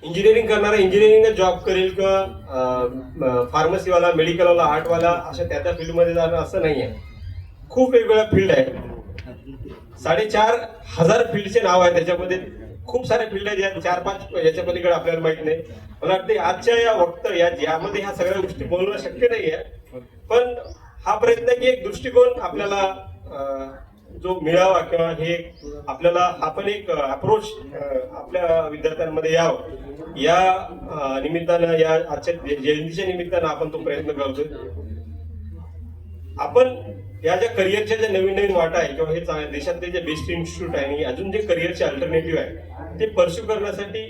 Engineering करणारा engineering job करेल किंवा फार्मसीवाला, मेडिकलवाला, आर्टवाला अशा त्या फील्डमध्ये जाणं असं नाही आहे. खूप वेगवेगळ्या फील्ड आहेत. 4,500 फील्डचे नाव आहे त्याच्यामध्ये. खूप सारे फील्ड आहेत, 4-5 याच्या पलीकडे आपल्याला माहित नाही. मला वाटते आजच्या या वक्त यामध्ये ह्या सगळ्या गोष्टी बोलणं शक्य नाही आहे. पण हा प्रयत्न की एक दृष्टिकोन आपल्याला जो मिळावा किंवा हे आपल्याला हा पण एक अप्रोच आपल्या विद्यार्थ्यांमध्ये यावं, या निमित्तानं, या आजच्या जयंतीच्या निमित्तानं आपण तो प्रयत्न करतोय. आपण या ज्या करिअरच्या ज्या नवीन नवीन वाटा आहे किंवा हे देशातले जे बेस्ट इन्स्टिट्यूट आहे आणि अजून जे करिअरचे अल्टरनेटिव्ह आहे ते परस्यू करण्यासाठी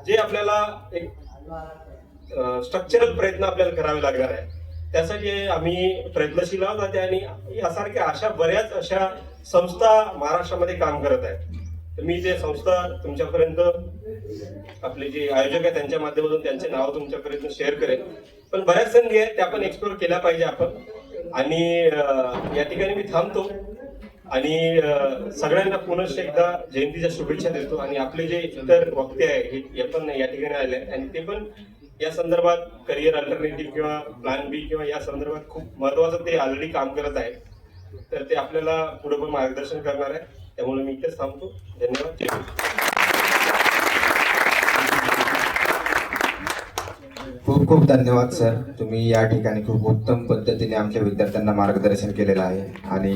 जे आपल्याला एक स्ट्रक्चरल प्रयत्न आपल्याला करावे लागणार आहे, त्यासाठी आम्ही प्रयत्नशील आहोत. आणि यासारख्या अशा बऱ्याच अशा संस्था महाराष्ट्रामध्ये काम करत आहेत. तर मी ते संस्था तुमच्यापर्यंत, आपले जे आयोजक आहेत त्यांच्या माध्यमातून त्यांचे नाव तुमच्यापर्यंत शेअर करेन. पण बऱ्याच संधी आहेत त्या पण एक्सप्लोर केल्या पाहिजे आपण. आणि या ठिकाणी मी थांबतो आणि सगळ्यांना पुनश्च एकदा जयंतीच्या शुभेच्छा देतो. आणि आपले जे इतर वक्ते आहे हे पण या ठिकाणी आले आणि ते पण या संदर्भात करिअर अल्टरनेटिव्ह किंवा प्लॅन बी किंवा या संदर्भात खूप महत्वाचं ते ऑलरेडी काम करत आहेत. तर ते आपल्याला पुढे पण मार्गदर्शन करणार आहे. त्यामुळे मी इथेच थांबतो. धन्यवाद. खूप खूप धन्यवाद सर. तुम्ही या ठिकाणी खूप उत्तम पद्धतीने आमच्या विद्यार्थ्यांना मार्गदर्शन केलेलं आहे. आणि